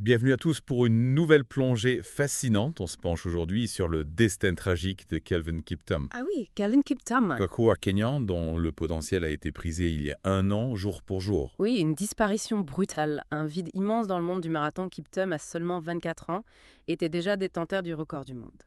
Bienvenue à tous pour une nouvelle plongée fascinante. On se penche aujourd'hui sur le destin tragique de Kelvin Kiptum. Ah oui, Calvin Kiptum. Un coureur kényan dont le potentiel a été brisé il y a un an, jour pour jour. Oui, une disparition brutale, un vide immense dans le monde du marathon. Kiptum, à seulement 24 ans, était déjà détenteur du record du monde.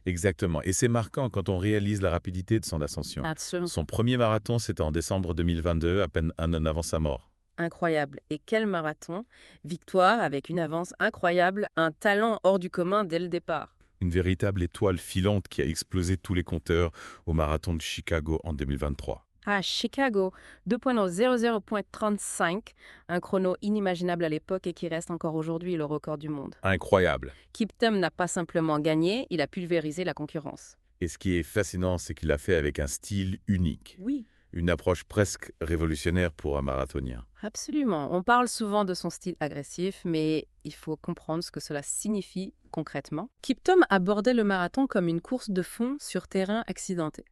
Exactement. Et c'est marquant quand on réalise la rapidité de son ascension. Absolument Son premier marathon, c'était en décembre 2022, à peine un an avant sa mort. incroyable. Et quel marathon! Victoire avec une avance incroyable, un talent hors du commun dès le départ. Une véritable étoile filante qui a explosé tous les compteurs au marathon de Chicago en 2023. À Chicago, 2.00.35, un chrono inimaginable à l'époque et qui reste encore aujourd'hui le record du monde. Incroyable. Kiptum n'a pas simplement gagné, il a pulvérisé la concurrence. Et ce qui est fascinant, c'est qu'il l'a fait avec un style unique. Oui. Une approche presque révolutionnaire pour un marathonien. Absolument. On parle souvent de son style agressif, mais il faut comprendre ce que cela signifie concrètement. Kiptum abordait le marathon comme une course de fond sur terrain accidenté.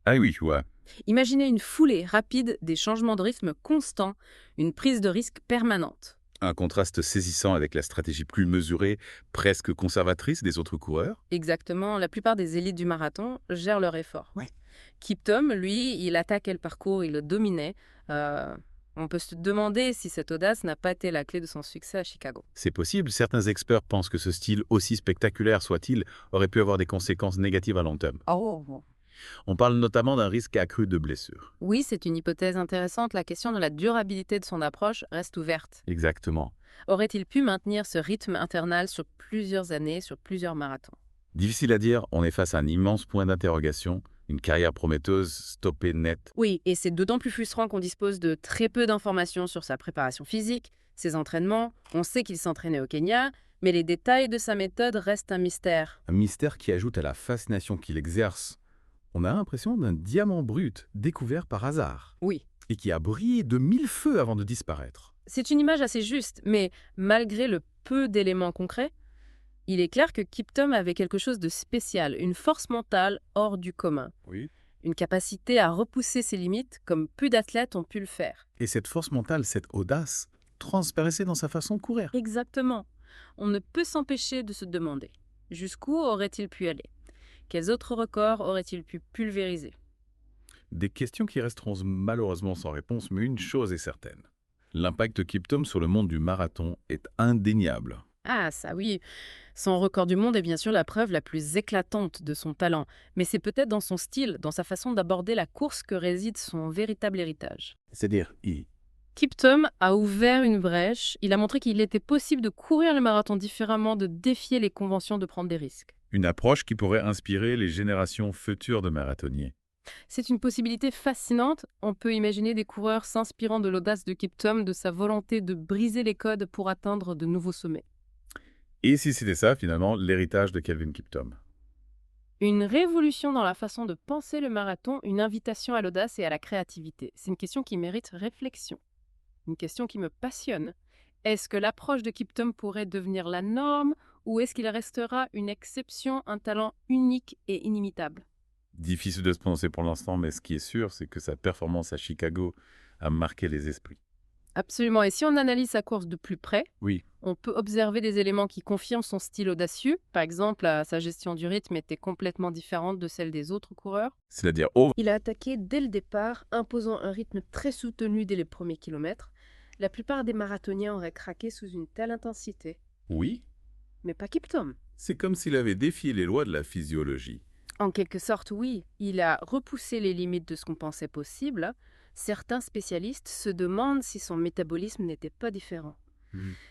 Ah oui, ouais. Imaginez une foulée rapide, des changements de rythme constants, une prise de risque permanente. Un contraste saisissant avec la stratégie plus mesurée, presque conservatrice des autres coureurs. Exactement, la plupart des élites du marathon gèrent leur effort. Ouais. Kiptum, lui, il attaquait le parcours, il le dominait. On peut se demander si cette audace n'a pas été la clé de son succès à Chicago. C'est possible, certains experts pensent que ce style, aussi spectaculaire soit-il, aurait pu avoir des conséquences négatives à long terme. Oh. On parle notamment d'un risque accru de blessure. Oui, c'est une hypothèse intéressante. La question de la durabilité de son approche reste ouverte. Exactement. Aurait-il pu maintenir ce rythme internal sur plusieurs années, sur plusieurs marathons? Difficile à dire, on est face à un immense point d'interrogation, une carrière prometteuse stoppée net. Oui, et c'est d'autant plus frustrant qu'on dispose de très peu d'informations sur sa préparation physique, ses entraînements. On sait qu'il s'entraînait au Kenya, mais les détails de sa méthode restent un mystère. Un mystère qui ajoute à la fascination qu'il exerce. On a l'impression d'un diamant brut découvert par hasard Oui, et qui a brillé de mille feux avant de disparaître. c'est une image assez juste, mais malgré le peu d'éléments concrets, il est clair que Kiptum avait quelque chose de spécial, une force mentale hors du commun. Oui. Une capacité à repousser ses limites comme peu d'athlètes ont pu le faire. Et cette force mentale, cette audace, transparaissait dans sa façon de courir. Exactement. On ne peut s'empêcher de se demander jusqu'où aurait-il pu aller? Quels autres records aurait-il pu pulvériser? Des questions qui resteront malheureusement sans réponse, mais une chose est certaine. L'impact de Kiptum sur le monde du marathon est indéniable. Ah, ça oui. Son record du monde est bien sûr la preuve la plus éclatante de son talent, mais c'est peut-être dans son style, dans sa façon d'aborder la course que réside son véritable héritage. C'est-à-dire, Kiptum a ouvert une brèche, il a montré qu'il était possible de courir le marathon différemment, de défier les conventions, de prendre des risques. une approche qui pourrait inspirer les générations futures de marathoniens. C'est une possibilité fascinante. On peut imaginer des coureurs s'inspirant de l'audace de Kiptum, de sa volonté de briser les codes pour atteindre de nouveaux sommets. Et si c'était ça, finalement, l'héritage de Kelvin Kiptum? Une révolution dans la façon de penser le marathon, une invitation à l'audace et à la créativité. C'est une question qui mérite réflexion, une question qui me passionne. Est-ce que l'approche de Kiptum pourrait devenir la norme ou est-ce qu'il restera une exception, un talent unique et inimitable? Difficile de se prononcer pour l'instant, mais ce qui est sûr, c'est que sa performance à Chicago a marqué les esprits. Absolument. Et si on analyse sa course de plus près, Oui. on peut observer des éléments qui confirment son style audacieux. Par exemple, sa gestion du rythme était complètement différente de celle des autres coureurs. C'est-à-dire, Il a attaqué dès le départ, imposant un rythme très soutenu dès les premiers kilomètres. La plupart des marathoniens auraient craqué sous une telle intensité. oui, Mais pas Kiptum. c'est comme s'il avait défié les lois de la physiologie. En quelque sorte, oui. Il a repoussé les limites de ce qu'on pensait possible. Certains spécialistes se demandent si son métabolisme n'était pas différent,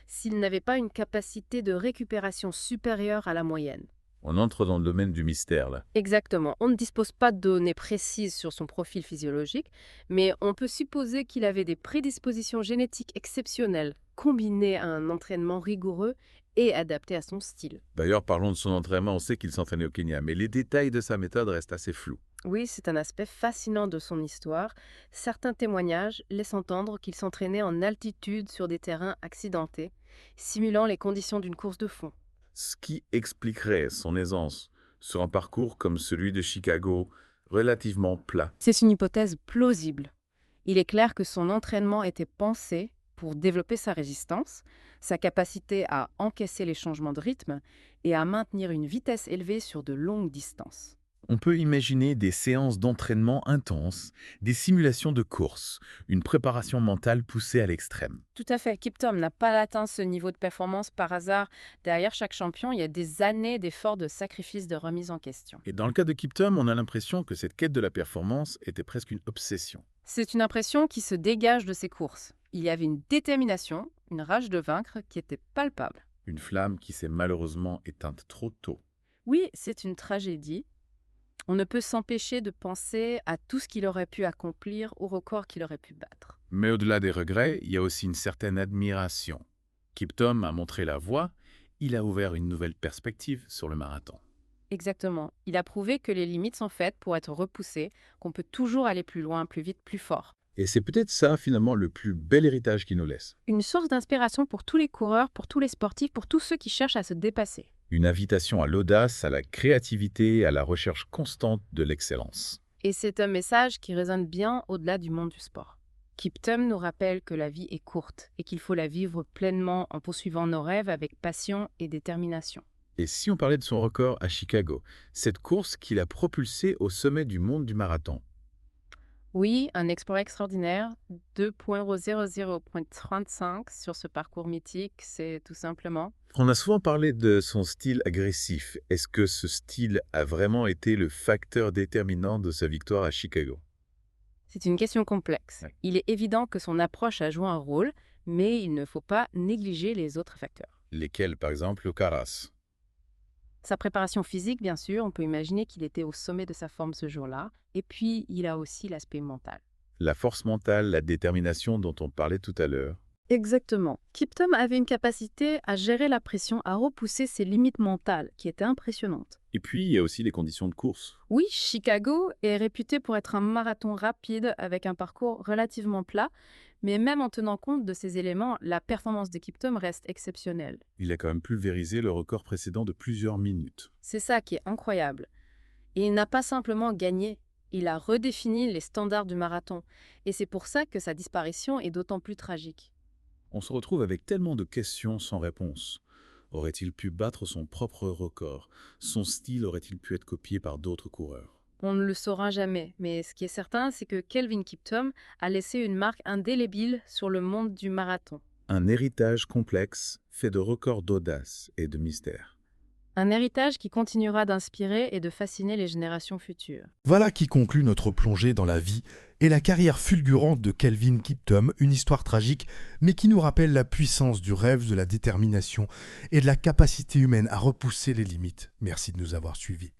s'il n'avait pas une capacité de récupération supérieure à la moyenne. On entre dans le domaine du mystère, là. Exactement. On ne dispose pas de données précises sur son profil physiologique, mais on peut supposer qu'il avait des prédispositions génétiques exceptionnelles, combinées à un entraînement rigoureux et adapté à son style. D'ailleurs, parlons de son entraînement, on sait qu'il s'entraînait au Kenya, mais les détails de sa méthode restent assez flous. Oui, c'est un aspect fascinant de son histoire. Certains témoignages laissent entendre qu'il s'entraînait en altitude sur des terrains accidentés, simulant les conditions d'une course de fond. Ce qui expliquerait son aisance sur un parcours comme celui de Chicago, relativement plat. C'est une hypothèse plausible. Il est clair que son entraînement était pensé pour développer sa résistance, sa capacité à encaisser les changements de rythme et à maintenir une vitesse élevée sur de longues distances. On peut imaginer des séances d'entraînement intenses, des simulations de course, une préparation mentale poussée à l'extrême. Tout à fait, Kiptum n'a pas atteint ce niveau de performance par hasard. Derrière chaque champion, il y a des années d'efforts, de sacrifices, de remise en question. Et dans le cas de Kiptum, on a l'impression que cette quête de la performance était presque une obsession. C'est une impression qui se dégage de ses courses. Il y avait une détermination, une rage de vaincre qui était palpable. Une flamme qui s'est malheureusement éteinte trop tôt. Oui, c'est une tragédie. On ne peut s'empêcher de penser à tout ce qu'il aurait pu accomplir, au record qu'il aurait pu battre. Mais au-delà des regrets, il y a aussi une certaine admiration. Kiptum a montré la voie, il a ouvert une nouvelle perspective sur le marathon. Exactement. Il a prouvé que les limites sont faites pour être repoussées, qu'on peut toujours aller plus loin, plus vite, plus fort. Et c'est peut-être ça, finalement, le plus bel héritage qu'il nous laisse. Une source d'inspiration pour tous les coureurs, pour tous les sportifs, pour tous ceux qui cherchent à se dépasser. Une invitation à l'audace, à la créativité, à la recherche constante de l'excellence. Et c'est un message qui résonne bien au-delà du monde du sport. Kiptum nous rappelle que la vie est courte et qu'il faut la vivre pleinement en poursuivant nos rêves avec passion et détermination. Et si on parlait de son record à Chicago, cette course qui l'a propulsé au sommet du monde du marathon? Oui, un exploit extraordinaire, 2.00.35 sur ce parcours mythique, c'est tout simplement. On a souvent parlé de son style agressif. Est-ce que ce style a vraiment été le facteur déterminant de sa victoire à Chicago? C'est une question complexe. Ouais. Il est évident que son approche a joué un rôle, mais il ne faut pas négliger les autres facteurs. Lesquels, par exemple, au Caras? Sa préparation physique, bien sûr, on peut imaginer qu'il était au sommet de sa forme ce jour-là. Et puis, il a aussi l'aspect mental. La force mentale, la détermination dont on parlait tout à l'heure. Exactement. Kiptum avait une capacité à gérer la pression, à repousser ses limites mentales, qui était impressionnante. Et puis, il y a aussi les conditions de course. Oui, Chicago est réputé pour être un marathon rapide avec un parcours relativement plat, mais même en tenant compte de ces éléments, la performance de Kiptum reste exceptionnelle. Il a quand même pulvérisé le record précédent de plusieurs minutes. C'est ça qui est incroyable. Et il n'a pas simplement gagné, il a redéfini les standards du marathon. Et c'est pour ça que sa disparition est d'autant plus tragique. On se retrouve avec tellement de questions sans réponse. Aurait-il pu battre son propre record? Son style aurait-il pu être copié par d'autres coureurs? On ne le saura jamais, mais ce qui est certain, c'est que Kelvin Kiptum a laissé une marque indélébile sur le monde du marathon. Un héritage complexe, fait de records d'audace et de mystère. Un héritage qui continuera d'inspirer et de fasciner les générations futures. Voilà qui conclut notre plongée dans la vie et la carrière fulgurante de Kelvin Kiptum, une histoire tragique, mais qui nous rappelle la puissance du rêve, de la détermination et de la capacité humaine à repousser les limites. Merci de nous avoir suivis.